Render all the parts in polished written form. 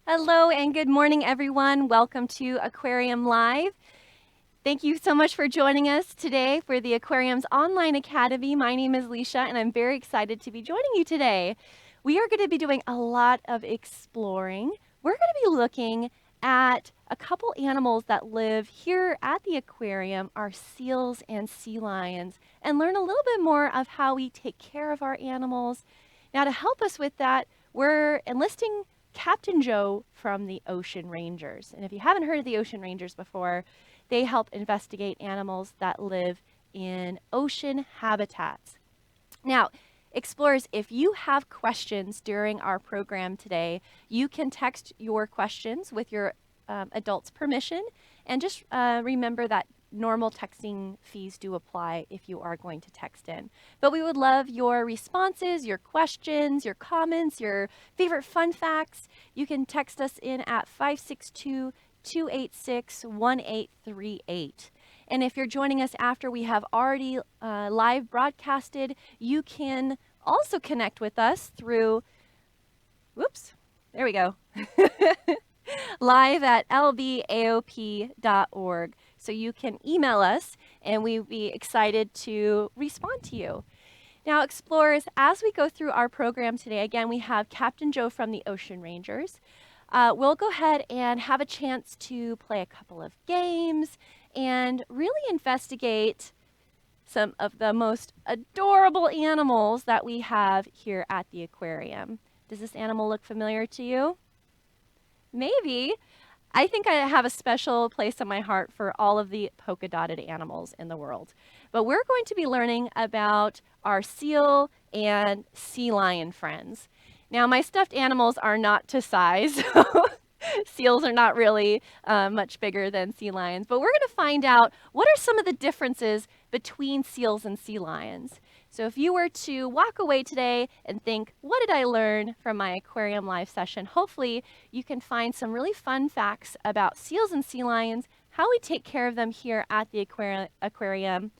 Hello and good morning, everyone. Welcome to Aquarium Live. Thank you so much for joining us today for the Aquarium's Online Academy. My name is Leisha, and I'm very excited to be joining you today. We are going to be doing a lot of exploring. We're going to be looking at a couple animals that live here at the aquarium, our seals and sea lions, and learn a little bit more of how we take care of our animals. Now, to help us with that, we're enlisting Captain Joe from the Ocean Rangers. And if you haven't heard of the Ocean Rangers before, they help investigate animals that live in ocean habitats. Now, explorers, if you have questions during our program today, you can text your questions with your adult's permission. And just remember that normal texting fees do apply if you are going to text in. But we would love your responses, your questions, your comments, your favorite fun facts. You can text us in at 562-286-1838. And if you're joining us after we have already live broadcasted, you can also connect with us through, whoops, there we go, live at lbaop.org. So you can email us and we'd be excited to respond to you. Now, explorers, as we go through our program today, again, we have Captain Joe from the Ocean Rangers. We'll go ahead and have a chance to play a couple of games and really investigate some of the most adorable animals that we have here at the aquarium. Does this animal look familiar to you? Maybe. I think I have a special place in my heart for all of the polka dotted animals in the world. But we're going to be learning about our seal and sea lion friends. Now, my stuffed animals are not to size. Seals are not really much bigger than sea lions, but we're going to find out what are some of the differences between seals and sea lions. So if you were to walk away today and think, what did I learn from my aquarium live session? Hopefully you can find some really fun facts about seals and sea lions, how we take care of them here at the aquarium,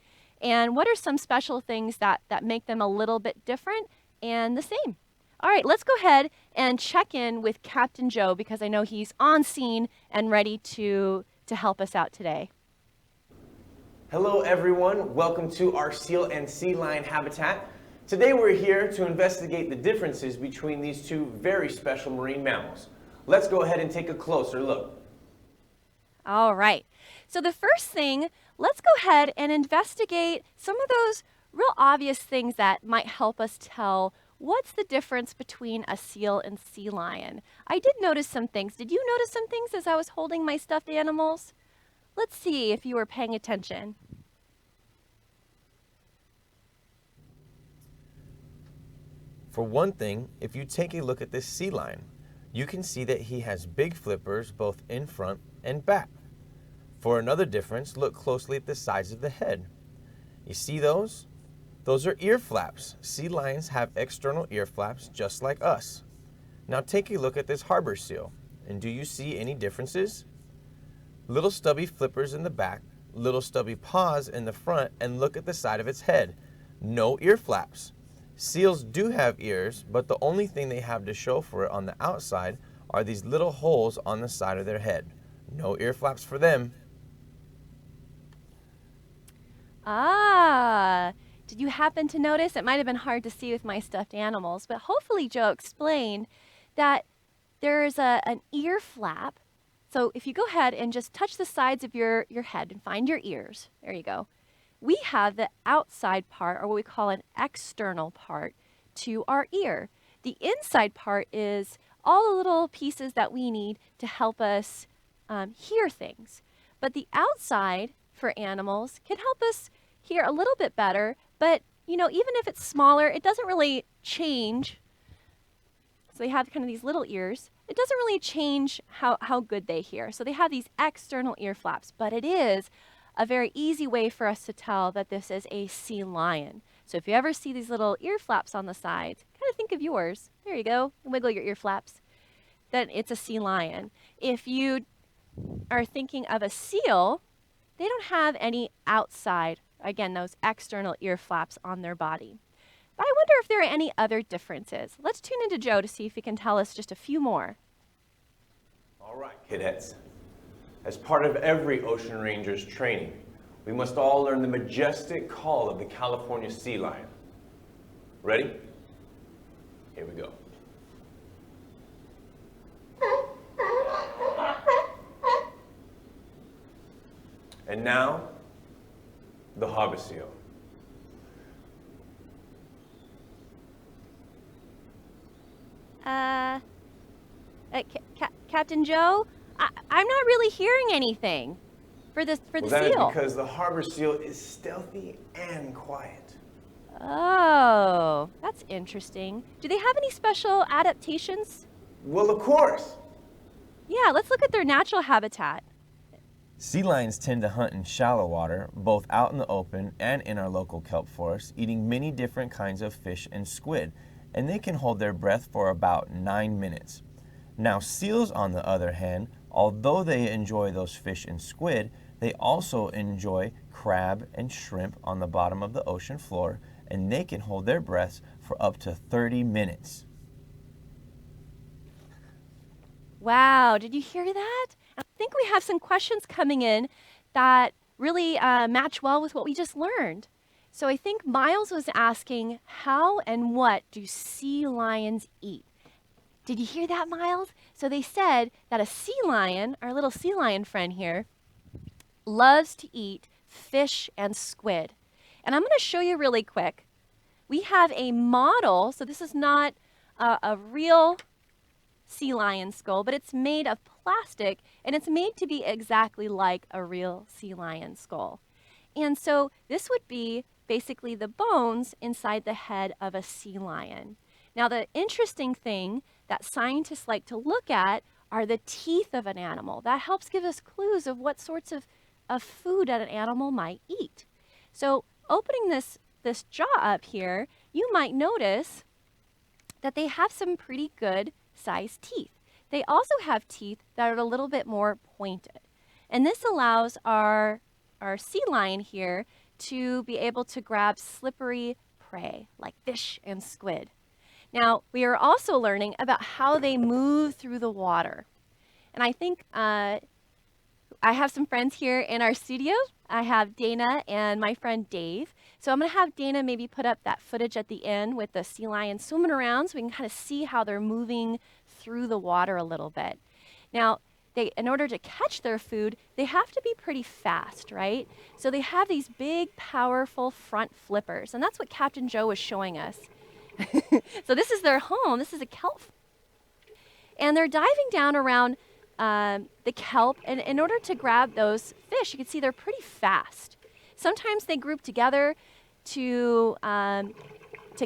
and what are some special things that make them a little bit different and the same. All right, let's go ahead and check in with Captain Joe because I know he's on scene and ready to help us out today. Hello everyone, welcome to our seal and sea lion habitat. Today we're here to investigate the differences between these two very special marine mammals. Let's go ahead and take a closer look. All right, so the first thing, let's go ahead and investigate some of those real obvious things that might help us tell what's the difference between a seal and sea lion. I did notice some things. Did you notice some things as I was holding my stuffed animals? Let's see if you were paying attention. For one thing, if you take a look at this sea lion, you can see that he has big flippers both in front and back. For another difference, look closely at the sides of the head. You see those? Those are ear flaps. Sea lions have external ear flaps just like us. Now take a look at this harbor seal, and do you see any differences? Little stubby flippers in the back, little stubby paws in the front, and look at the side of its head. No ear flaps. Seals do have ears, but the only thing they have to show for it on the outside are these little holes on the side of their head. No ear flaps for them. Did you happen to notice? It might have been hard to see with my stuffed animals, but hopefully Joe explained that there's an ear flap. So if you go ahead and just touch the sides of your head and find your ears, there you go. We have the outside part, or what we call an external part, to our ear. The inside part is all the little pieces that we need to help us hear things. But the outside for animals can help us hear a little bit better, but even if it's smaller, it doesn't really change. So they have kind of these little ears. It doesn't really change how good they hear. So they have these external ear flaps, but it is a very easy way for us to tell that this is a sea lion. So if you ever see these little ear flaps on the sides, kind of think of yours. There you go. Wiggle your ear flaps. Then it's a sea lion. If you are thinking of a seal, they don't have any outside, again, those external ear flaps on their body. But I wonder if there are any other differences. Let's tune into Joe to see if he can tell us just a few more. All right, cadets. As part of every Ocean Rangers training, we must all learn the majestic call of the California sea lion. Ready? Here we go. And now, the harbor seal. Captain Joe, I'm not really hearing anything for the Well, seal. that is because the harbor seal is stealthy and quiet. Oh, that's interesting. Do they have any special adaptations? Well, of course. Yeah, let's look at their natural habitat. Sea lions tend to hunt in shallow water, both out in the open and in our local kelp forest, eating many different kinds of fish and squid, and they can hold their breath for about 9 minutes. Now, seals, on the other hand, although they enjoy those fish and squid, they also enjoy crab and shrimp on the bottom of the ocean floor, and they can hold their breaths for up to 30 minutes. Wow, did you hear that? I think we have some questions coming in that really match well with what we just learned. So I think Miles was asking, how and what do sea lions eat? Did you hear that, Miles? So they said that a sea lion, our little sea lion friend here, loves to eat fish and squid. And I'm going to show you really quick. We have a model, so this is not a real sea lion skull, but it's made of plastic, and it's made to be exactly like a real sea lion skull. And so this would be basically the bones inside the head of a sea lion. Now, the interesting thing that scientists like to look at are the teeth of an animal. That helps give us clues of what sorts of food that an animal might eat. So opening this jaw up here, you might notice that they have some pretty good sized teeth. They also have teeth that are a little bit more pointed. And this allows our sea lion here to be able to grab slippery prey like fish and squid. Now, we are also learning about how they move through the water. And I think I have some friends here in our studio. I have Dana and my friend Dave. So I'm going to have Dana maybe put up that footage at the end with the sea lion swimming around so we can kind of see how they're moving through the water a little bit. Now, in order to catch their food, they have to be pretty fast, right? So they have these big, powerful front flippers, and that's what Captain Joe was showing us. So this is their home. This is a kelp. And they're diving down around the kelp, and in order to grab those fish, you can see they're pretty fast. Sometimes they group together to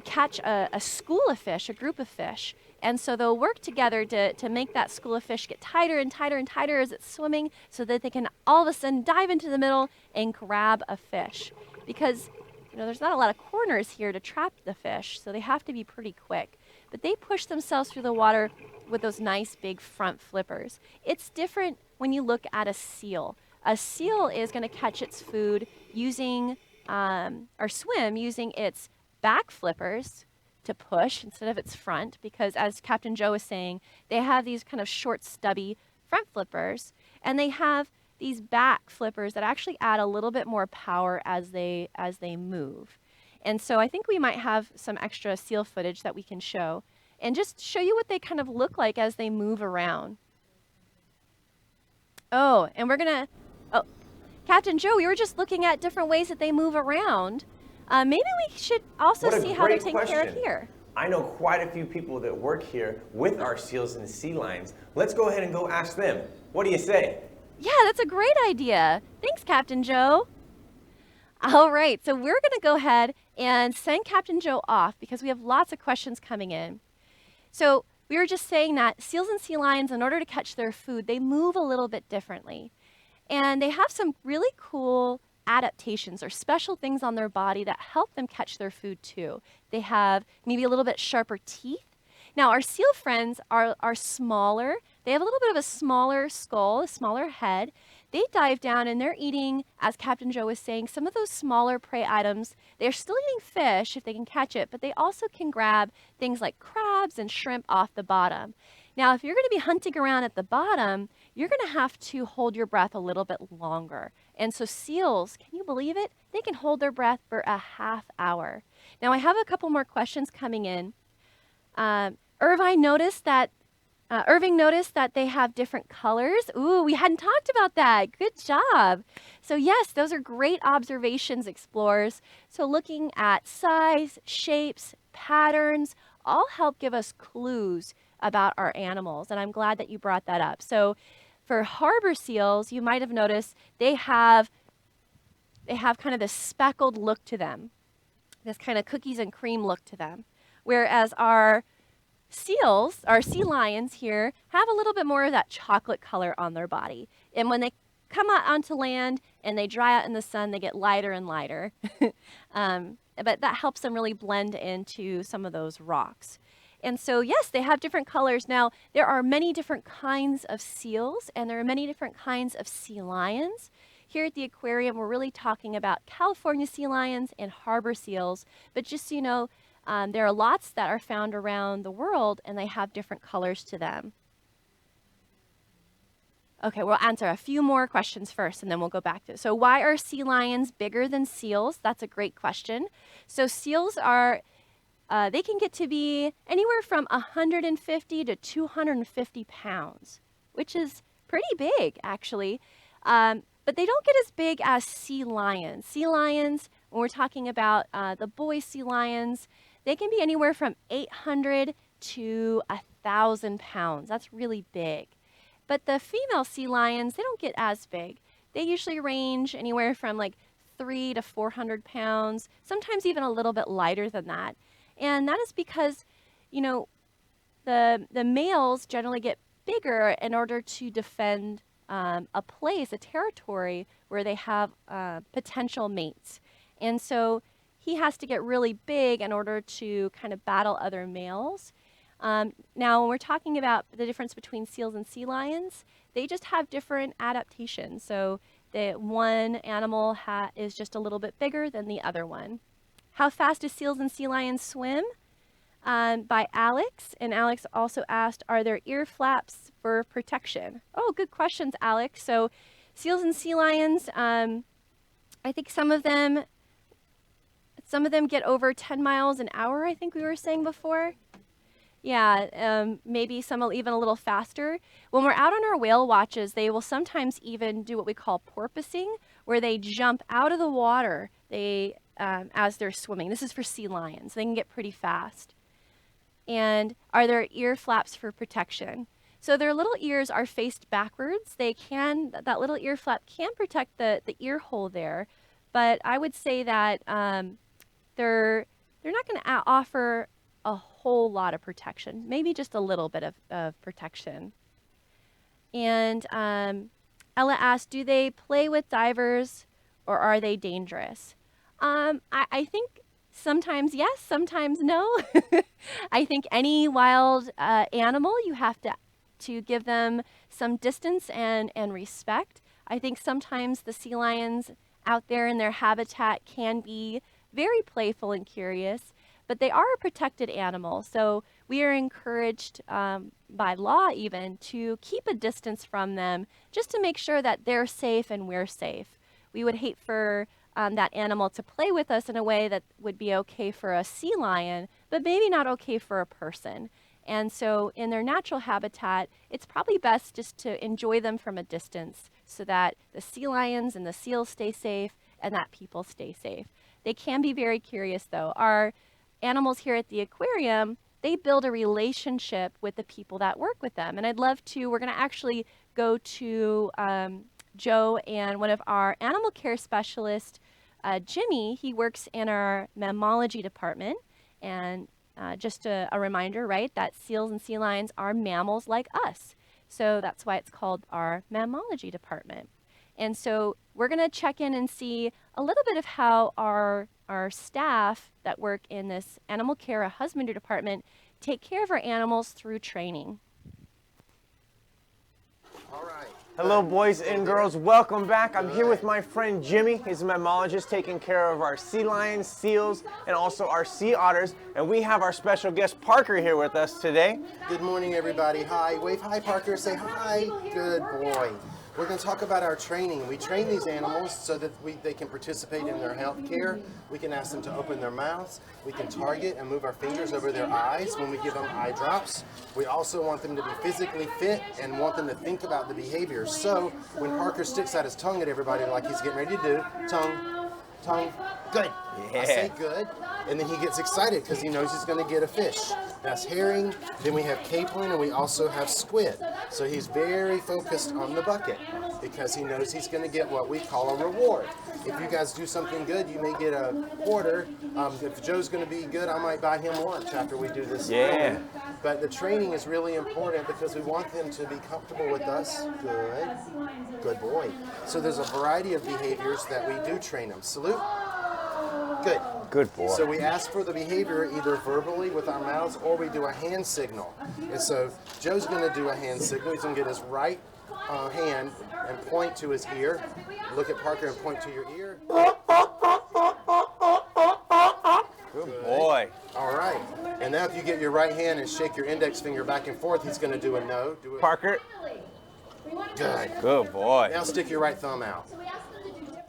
catch a school of fish, a group of fish. And so they'll work together to make that school of fish get tighter and tighter and tighter as it's swimming so that they can all of a sudden dive into the middle and grab a fish. Because, there's not a lot of corners here to trap the fish, so they have to be pretty quick. But they push themselves through the water with those nice big front flippers. It's different when you look at a seal. A seal is going to catch its food using, or swim using its back flippers to push instead of its front, because as Captain Joe was saying, they have these kind of short, stubby front flippers, and they have these back flippers that actually add a little bit more power as they move. And so I think we might have some extra seal footage that we can show and just show you what they kind of look like as they move around. Oh, and Captain Joe, we were just looking at different ways that they move around. Maybe we should also see how they're taken care of here. I know quite a few people that work here with our seals and sea lions. Let's go ahead and go ask them. What do you say? Yeah, that's a great idea. Thanks, Captain Joe. All right, so we're going to go ahead and send Captain Joe off because we have lots of questions coming in. So we were just saying that seals and sea lions, in order to catch their food, they move a little bit differently. And they have some really cool adaptations or special things on their body that help them catch their food too. They have maybe a little bit sharper teeth. Now, our seal friends are smaller. They have a little bit of a smaller skull, a smaller head. They dive down and they're eating, as Captain Joe was saying, some of those smaller prey items. They're still eating fish if they can catch it, but they also can grab things like crabs and shrimp off the bottom. Now, if you're going to be hunting around at the bottom, you're going to have to hold your breath a little bit longer. And so seals, can you believe it? They can hold their breath for a half hour. Now, I have a couple more questions coming in. Irving noticed that they have different colors. Ooh, we hadn't talked about that. Good job. So yes, those are great observations, explorers. So looking at size, shapes, patterns, all help give us clues about our animals. And I'm glad that you brought that up. So for harbor seals, you might have noticed they have kind of this speckled look to them, this kind of cookies and cream look to them. Whereas our seals, our sea lions here, have a little bit more of that chocolate color on their body. And when they come out onto land and they dry out in the sun, they get lighter and lighter. But that helps them really blend into some of those rocks. And so, yes, they have different colors. Now, there are many different kinds of seals, and there are many different kinds of sea lions. Here at the aquarium, we're really talking about California sea lions and harbor seals. But just so you know, there are lots that are found around the world, and they have different colors to them. Okay, we'll answer a few more questions first, and then we'll go back to it. So why are sea lions bigger than seals? That's a great question. So seals are, they can get to be anywhere from 150 to 250 pounds, which is pretty big, actually. But they don't get as big as sea lions. Sea lions, when we're talking about the boy sea lions, they can be anywhere from 800 to 1,000 pounds. That's really big. But the female sea lions, they don't get as big. They usually range anywhere from like 300 to 400 pounds, sometimes even a little bit lighter than that. And that is because, you know, the males generally get bigger in order to defend a place, a territory where they have potential mates. And so he has to get really big in order to kind of battle other males. Now, when we're talking about the difference between seals and sea lions, they just have different adaptations. So the one animal is just a little bit bigger than the other one. How fast do seals and sea lions swim? By Alex. And Alex also asked, are there ear flaps for protection? Oh, good questions, Alex. So seals and sea lions, I think some of them get over 10 miles an hour, I think we were saying before. Yeah, maybe some even a little faster. When we're out on our whale watches, they will sometimes even do what we call porpoising, where they jump out of the water as they're swimming. This is for sea lions. They can get pretty fast. And are there ear flaps for protection? So their little ears are faced backwards. That little ear flap can protect the ear hole there, but I would say that they're not going to offer a whole lot of protection, maybe just a little bit of protection. And Ella asked, do they play with divers or are they dangerous? I think sometimes yes, sometimes no. I think any wild animal, you have to give them some distance and respect. I think sometimes the sea lions out there in their habitat can be very playful and curious, but they are a protected animal. So we are encouraged by law even to keep a distance from them just to make sure that they're safe and we're safe. We would hate for that animal to play with us in a way that would be okay for a sea lion, but maybe not okay for a person. And so in their natural habitat, it's probably best just to enjoy them from a distance so that the sea lions and the seals stay safe and that people stay safe. They can be very curious though. Our animals here at the aquarium, they build a relationship with the people that work with them. And we're going to actually go to Joe and one of our animal care specialists, Jimmy. He works in our mammalogy department. And just a reminder, right, that seals and sea lions are mammals like us. So that's why it's called our mammalogy department. And so we're going to check in and see a little bit of how our staff that work in this animal care or husbandry department take care of our animals through training. All right. Hello, boys and girls. Welcome back. I'm here with my friend Jimmy. He's a mammologist taking care of our sea lions, seals, and also our sea otters. And we have our special guest Parker here with us today. Good morning, everybody. Hi. Wave hi, Parker. Say hi. Good boy. We're going to talk about our training. We train these animals so that they can participate in their health care. We can ask them to open their mouths. We can target and move our fingers over their eyes when we give them eye drops. We also want them to be physically fit and want them to think about the behaviors. So when Parker sticks out his tongue at everybody like he's getting ready to do, tongue, good. Yeah. I say good, and then he gets excited because he knows he's going to get a fish. That's herring, then we have capelin, and we also have squid. So he's very focused on the bucket because he knows he's going to get what we call a reward. If you guys do something good, you may get a quarter. If Joe's going to be good, I might buy him lunch after we do this. Yeah. But the training is really important because we want them to be comfortable with us. Good boy. So there's a variety of behaviors that we do train them. Salute. Good. Good boy. So we ask for the behavior either verbally with our mouths or we do a hand signal. And so Joe's going to do a hand signal. He's going to get his right hand and point to his ear. Look at Parker and point to your ear. Good boy. All right. And now if you get your right hand and shake your index finger back and forth, he's going to do a no. Do it. Parker. Good. Good boy. Now stick your right thumb out.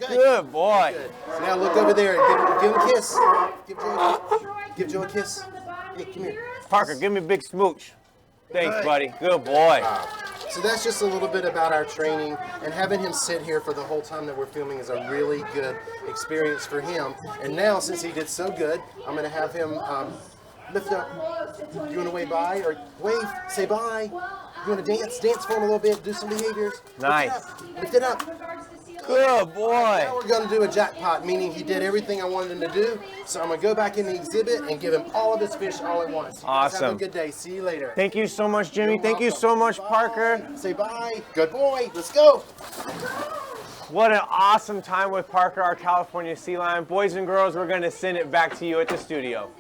Good boy. Good. So now look over there and give him a kiss. Give Joe a kiss. Hey, come here. Parker, give me a big smooch. Thanks, Good. buddy. Good boy. So that's just a little bit about our training, and having him sit here for the whole time that we're filming is a really good experience for him. And now, since he did so good, I'm going to have him lift up. You want to wave bye or wave? Say bye. You want to dance? Dance for him a little bit. Do some behaviors. Nice. Lift it up. Good boy. Now we're going to do a jackpot, meaning he did everything I wanted him to do. So I'm going to go back in the exhibit and give him all of his fish all at once. You guys Awesome. Have a good day. See you later. Thank you so much, Jimmy. You're Thank you welcome. so much, Bye. Parker. Say bye. Good boy. Let's go. What an awesome time with Parker, our California sea lion. Boys and girls, we're going to send it back to you at the studio.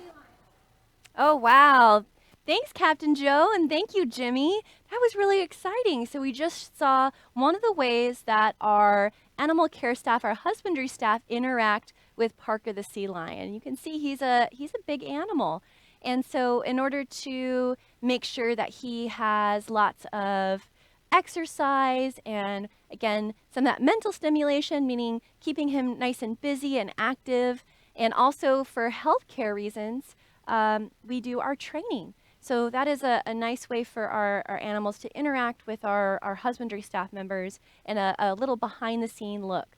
Oh, wow. Thanks, Captain Joe, and thank you, Jimmy. That was really exciting. So we just saw one of the ways that our animal care staff, our husbandry staff, interact with Parker the sea lion. You can see he's a big animal. And so in order to make sure that he has lots of exercise and, again, some of that mental stimulation, meaning keeping him nice and busy and active, and also for healthcare reasons, we do our training. So that is a nice way for our animals to interact with our husbandry staff members and a little behind the scene look.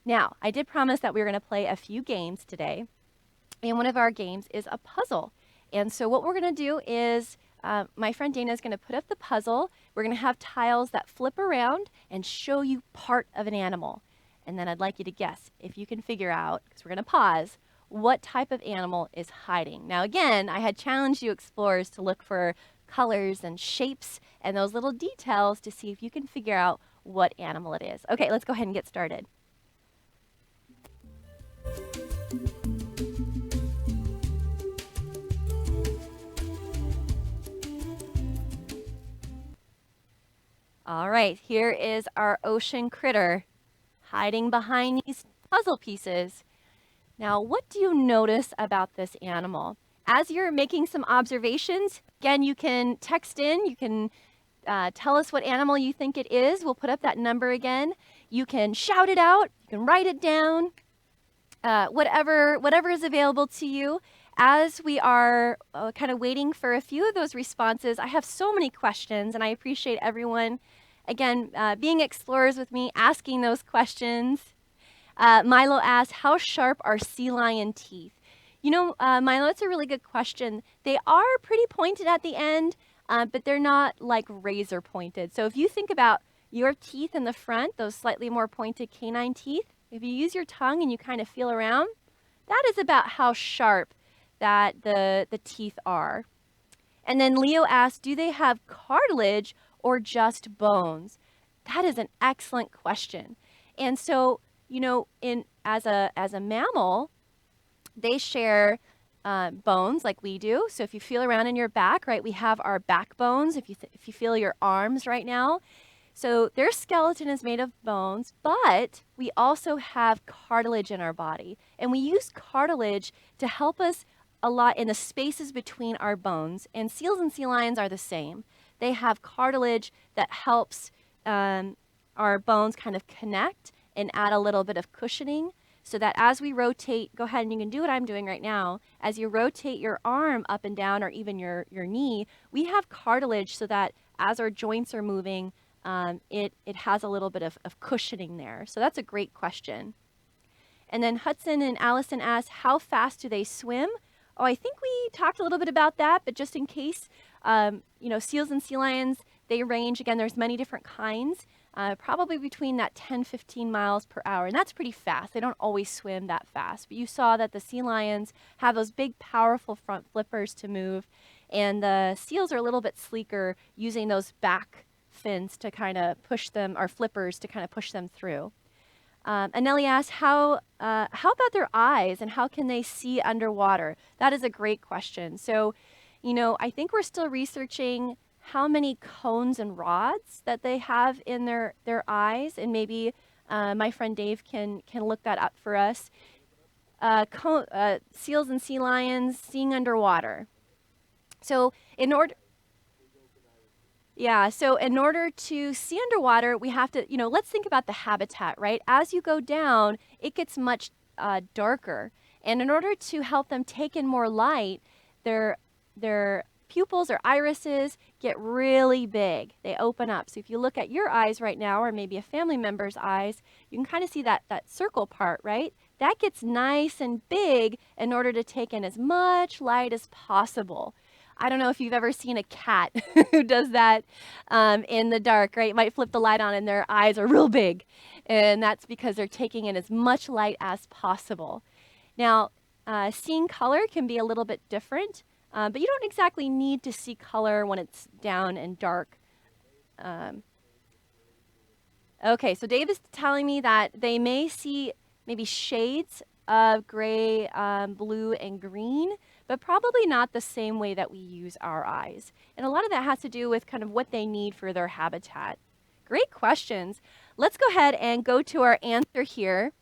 Now, I did promise that we were going to play a few games today. And one of our games is a puzzle. And so what we're going to do is my friend Dana is going to put up the puzzle. We're going to have tiles that flip around and show you part of an animal. And then I'd like you to guess if you can figure out, because we're going to pause, what type of animal is hiding. Now again, I had challenged you explorers to look for colors and shapes and those little details to see if you can figure out what animal it is. Okay, let's go ahead and get started. All right, here is our ocean critter hiding behind these puzzle pieces. Now, what do you notice about this animal? As you're making some observations, again, you can text in, you can tell us what animal you think it is. We'll put up that number again. You can shout it out, you can write it down, whatever is available to you. As we are kind of waiting for a few of those responses, I have so many questions, and I appreciate everyone, again, being explorers with me, asking those questions. Milo asked, how sharp are sea lion teeth? You know, Milo, it's a really good question. They are pretty pointed at the end, but they're not like razor pointed. So if you think about your teeth in the front, those slightly more pointed canine teeth, if you use your tongue and you kind of feel around, that is about how sharp that the teeth are. And then Leo asked, do they have cartilage or just bones? That is an excellent question. And so, you know, as a mammal, they share bones like we do. So if you feel around in your back, right, we have our backbones. If you feel your arms right now, So their skeleton is made of bones, but we also have cartilage in our body. And we use cartilage to help us a lot in the spaces between our bones. And seals and sea lions are the same. They have cartilage that helps our bones kind of connect and add a little bit of cushioning so that as we rotate, go ahead and you can do what I'm doing right now. As you rotate your arm up and down or even your knee, we have cartilage so that as our joints are moving, it has a little bit of cushioning there. So that's a great question. And then Hudson and Allison asked, how fast do they swim? Oh, I think we talked a little bit about that, but just in case, seals and sea lions, they range, again, there's many different kinds, probably between that 10, 15 miles per hour. And that's pretty fast. They don't always swim that fast. But you saw that the sea lions have those big, powerful front flippers to move. And the seals are a little bit sleeker, using those back fins to kind of push them, or flippers to kind of push them through. Anneli asked, how about their eyes and how can they see underwater? That is a great question. So, I think we're still researching how many cones and rods that they have in their eyes, and maybe my friend Dave can look that up for us. Seals and sea lions seeing underwater. So in order to see underwater, we have to, let's think about the habitat, right? As you go down, it gets much darker. And in order to help them take in more light, their pupils or irises get really big. They open up. So if you look at your eyes right now, or maybe a family member's eyes, you can kind of see that circle part, right? That gets nice and big in order to take in as much light as possible. I don't know if you've ever seen a cat who does that in the dark, right? Might flip the light on and their eyes are real big. And that's because they're taking in as much light as possible. Now, seeing color can be a little bit different, but you don't exactly need to see color when it's down and dark. Okay, so Dave is telling me that they may see maybe shades of gray, blue, and green, but probably not the same way that we use our eyes. And a lot of that has to do with kind of what they need for their habitat. Great questions. Let's go ahead and go to our answer here.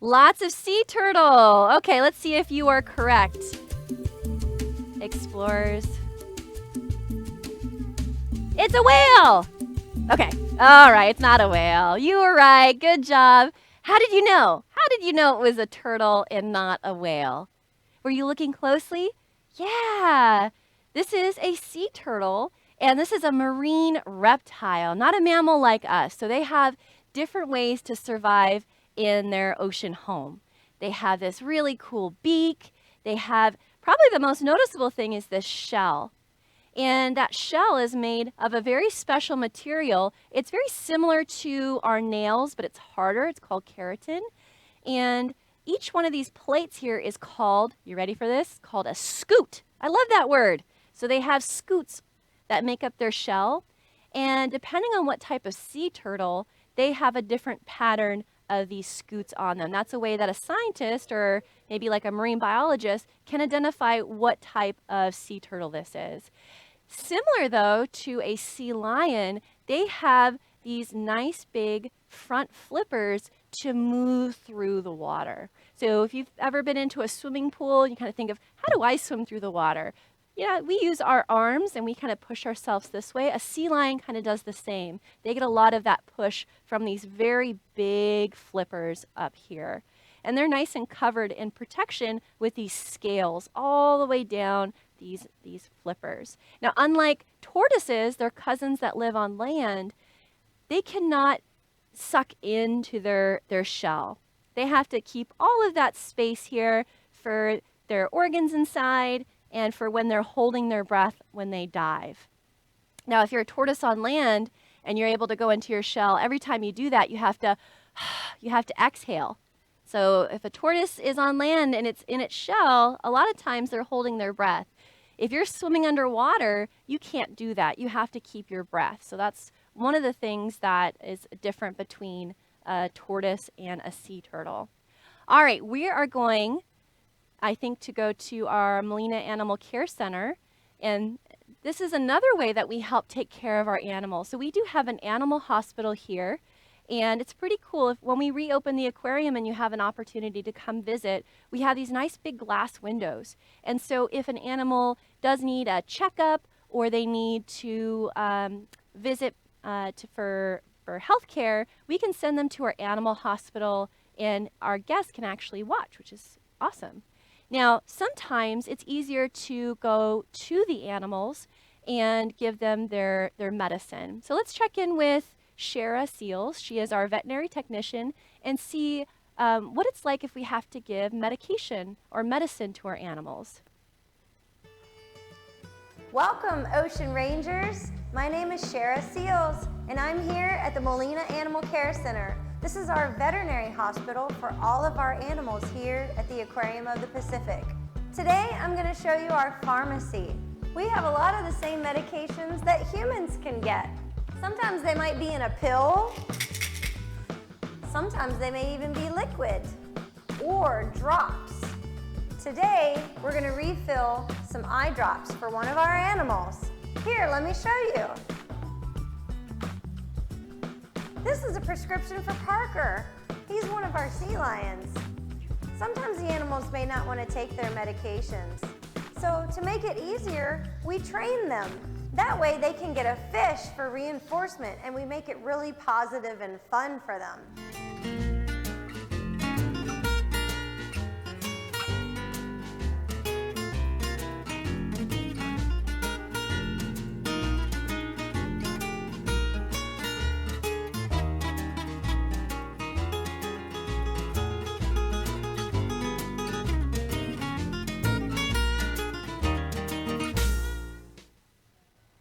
Lots of sea turtle. Okay, let's see if you are correct. Explorers. It's a whale. Okay. All right, it's not a whale. You were right. Good job. How did you know? How did you know it was a turtle and not a whale? Were you looking closely? Yeah. This is a sea turtle, and this is a marine reptile, not a mammal like us. So they have different ways to survive in their ocean home. They have this really cool beak. They have, probably the most noticeable thing is this shell. And that shell is made of a very special material. It's very similar to our nails, but it's harder. It's called keratin. And each one of these plates here is called, you ready for this? Called a scoot. I love that word. So they have scoots that make up their shell. And depending on what type of sea turtle, they have a different pattern of these scoots on them. That's a way that a scientist, or maybe like a marine biologist, can identify what type of sea turtle this is. Similar, though, to a sea lion, they have these nice big front flippers to move through the water. So if you've ever been into a swimming pool, you kind of think of, how do I swim through the water? Yeah, we use our arms and we kind of push ourselves this way. A sea lion kind of does the same. They get a lot of that push from these very big flippers up here. And they're nice and covered in protection with these scales all the way down these flippers. Now, unlike tortoises, their cousins that live on land, they cannot suck into their shell. They have to keep all of that space here for their organs inside and for when they're holding their breath when they dive. Now, if you're a tortoise on land and you're able to go into your shell, every time you do that, you have to exhale. So if a tortoise is on land and it's in its shell, a lot of times they're holding their breath. If you're swimming underwater, you can't do that. You have to keep your breath. So that's one of the things that is different between a tortoise and a sea turtle. All right, we are going, I think, to go to our Molina Animal Care Center. And this is another way that we help take care of our animals. So we do have an animal hospital here, and it's pretty cool. When we reopen the aquarium and you have an opportunity to come visit, we have these nice big glass windows. And so if an animal does need a checkup or they need to visit for health care, we can send them to our animal hospital and our guests can actually watch, which is awesome. Now, sometimes it's easier to go to the animals and give them their medicine. So let's check in with Shara Seals. She is our veterinary technician, and see what it's like if we have to give medication or medicine to our animals. Welcome, Ocean Rangers. My name is Shara Seals, and I'm here at the Molina Animal Care Center. This is our veterinary hospital for all of our animals here at the Aquarium of the Pacific. Today, I'm going to show you our pharmacy. We have a lot of the same medications that humans can get. Sometimes they might be in a pill. Sometimes they may even be liquid or drops. Today, we're going to refill some eye drops for one of our animals. Here, let me show you. This is a prescription for Parker. He's one of our sea lions. Sometimes the animals may not want to take their medications. So to make it easier, we train them. That way they can get a fish for reinforcement, and we make it really positive and fun for them.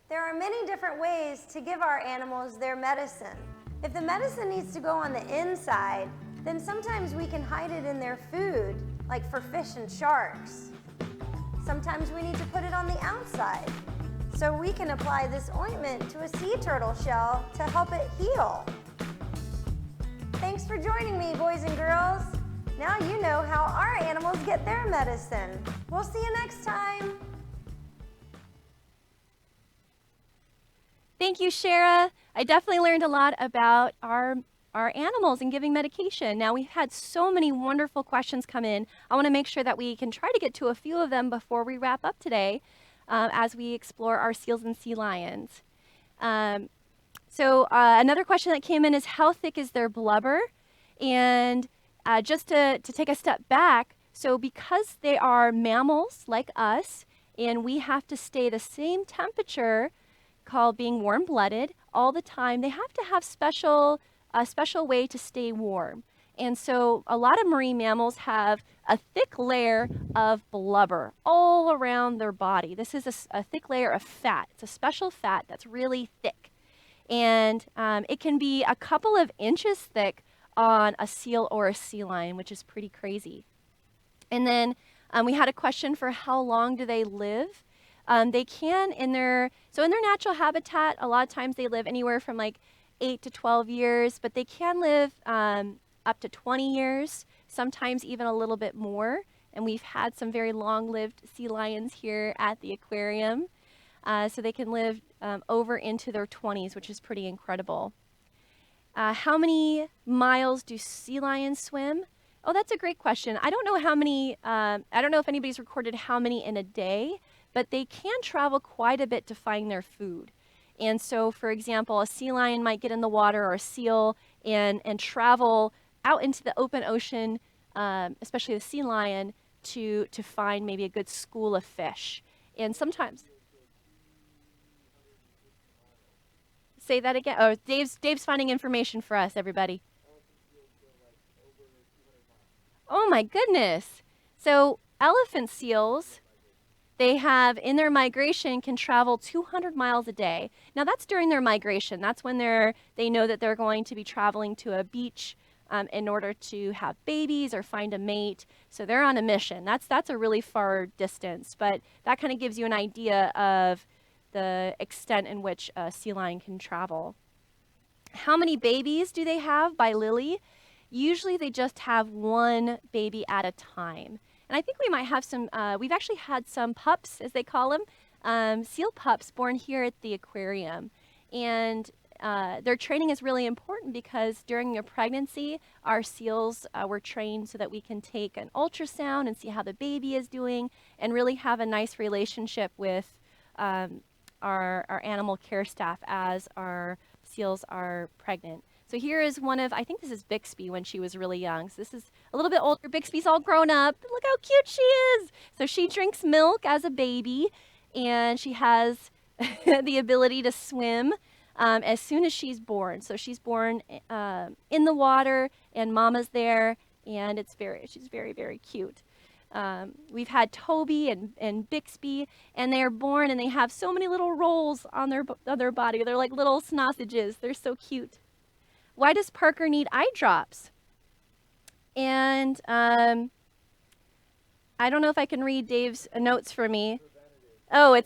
There are many different ways to give our animals their medicine. If the medicine needs to go on the inside, then sometimes we can hide it in their food, like for fish and sharks. Sometimes we need to put it on the outside. So we can apply this ointment to a sea turtle shell to help it heal. Thanks for joining me, boys and girls. Now you know how our animals get their medicine. We'll see you next time. Thank you, Shara. I definitely learned a lot about our animals and giving medication. Now, we've had so many wonderful questions come in. I want to make sure that we can try to get to a few of them before we wrap up today as we explore our seals and sea lions. Another question that came in is, how thick is their blubber? And just to take a step back, so because they are mammals like us, and we have to stay the same temperature, called being warm-blooded, all the time, they have to have a special way to stay warm. And so a lot of marine mammals have a thick layer of blubber all around their body. This is a thick layer of fat. It's a special fat that's really thick. And it can be a couple of inches thick on a seal or a sea lion, which is pretty crazy. And then we had a question for how long do they live? They can, in their natural habitat, a lot of times they live anywhere from like 8 to 12 years, but they can live up to 20 years, sometimes even a little bit more. And we've had some very long-lived sea lions here at the aquarium. So they can live over into their 20s, which is pretty incredible. How many miles do sea lions swim? Oh, that's a great question. I don't know how many, I don't know if anybody's recorded how many in a day, but they can travel quite a bit to find their food. And so, for example, a sea lion might get in the water, or a seal, and travel out into the open ocean, especially the sea lion, to find maybe a good school of fish. And sometimes, say that again. Oh, Dave's finding information for us, everybody. Oh my goodness. So elephant seals, they have, in their migration, can travel 200 miles a day. Now that's during their migration. That's when they know that they're going to be traveling to a beach in order to have babies or find a mate. So they're on a mission. That's a really far distance, but that kind of gives you an idea of the extent in which a sea lion can travel. How many babies do they have by Lily? Usually they just have one baby at a time. And I think we might have some, we've actually had some pups, as they call them, seal pups born here at the aquarium. And their training is really important because during their pregnancy, our seals were trained so that we can take an ultrasound and see how the baby is doing and really have a nice relationship with our animal care staff as our seals are pregnant. So here is one of, I think this is Bixby when she was really young. So this is a little bit older. Bixby's all grown up. Look how cute she is. So she drinks milk as a baby and she has the ability to swim as soon as she's born. So she's born in the water and mama's there and she's very, very cute. We've had Toby and Bixby, and they are born and they have so many little rolls on their body. They're like little sausages. They're so cute. Why does Parker need eye drops? And I don't know if I can read Dave's notes for me. Oh.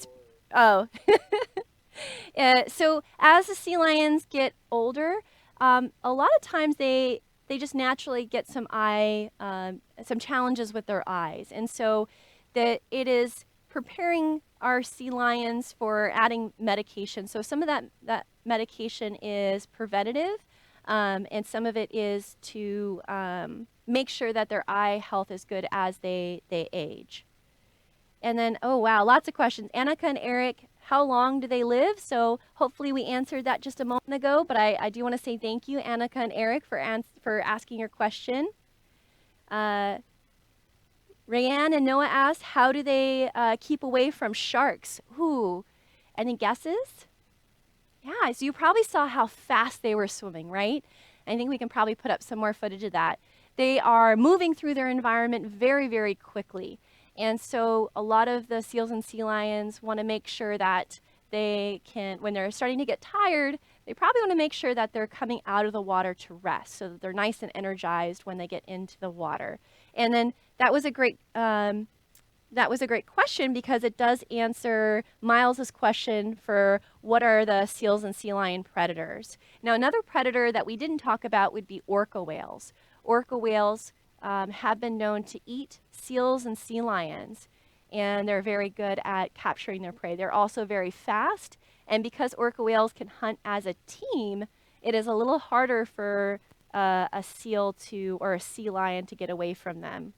So as the sea lions get older, a lot of times they just naturally get some challenges with their eyes. And so that it is preparing our sea lions for adding medication. So some of that medication is preventative, and some of it is to make sure that their eye health is good as they age. And then, oh wow, lots of questions. Annika and Eric, how long do they live? So hopefully we answered that just a moment ago, but I do want to say thank you, Annika and Eric, for asking your question. Rayanne and Noah asked, how do they keep away from sharks? Ooh, any guesses? Yeah, so you probably saw how fast they were swimming, right? I think we can probably put up some more footage of that. They are moving through their environment very, very quickly. And so a lot of the seals and sea lions want to make sure that they can, when they're starting to get tired, they probably want to make sure that they're coming out of the water to rest so that they're nice and energized when they get into the water. And then that was a great question because it does answer Miles's question for what are the seals and sea lion predators. Now another predator that we didn't talk about would be orca whales. Orca whales have been known to eat seals and sea lions, and they're very good at capturing their prey. They're also very fast, and because orca whales can hunt as a team, it is a little harder for a seal or a sea lion to get away from them.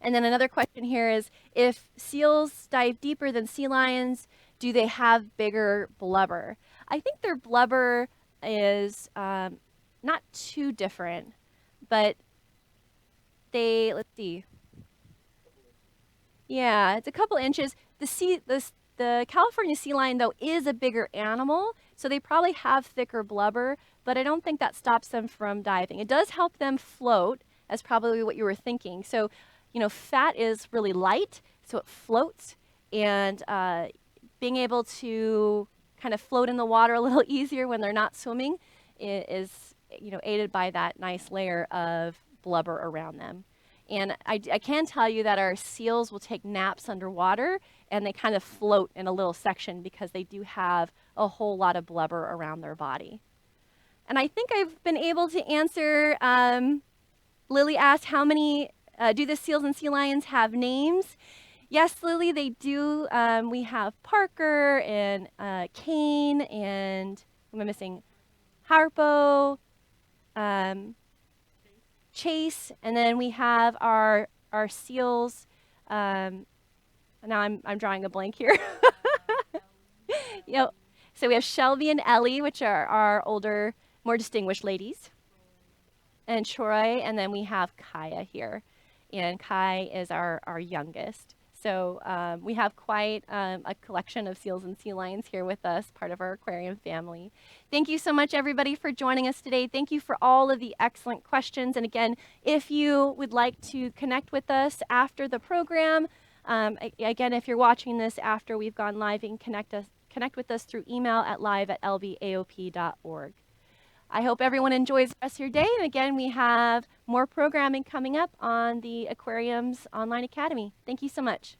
And then another question here is, if seals dive deeper than sea lions, do they have bigger blubber? I think their blubber is not too different, but let's see. Yeah, it's a couple inches. The California sea lion, though, is a bigger animal, so they probably have thicker blubber, but I don't think that stops them from diving. It does help them float, as probably what you were thinking. So, fat is really light, so it floats, and being able to kind of float in the water a little easier when they're not swimming is aided by that nice layer of blubber around them. And I can tell you that our seals will take naps underwater and they kind of float in a little section because they do have a whole lot of blubber around their body. And I think I've been able to answer, Lily asked, how many, do the seals and sea lions have names? Yes, Lily, they do. We have Parker and Kane and, what am I missing? Harpo, Chase, and then we have our seals. Now I'm drawing a blank here. Yep. So we have Shelby and Ellie, which are our older, more distinguished ladies, and Troy, and then we have Kaya here, and Kai is our youngest. So we have quite a collection of seals and sea lions here with us, part of our aquarium family. Thank you so much, everybody, for joining us today. Thank you for all of the excellent questions. And again, if you would like to connect with us after the program, again, if you're watching this after we've gone live, you can connect with us through email at live@lbaop.org. I hope everyone enjoys the rest of your day. And again, we have more programming coming up on the Aquarium's Online Academy. Thank you so much.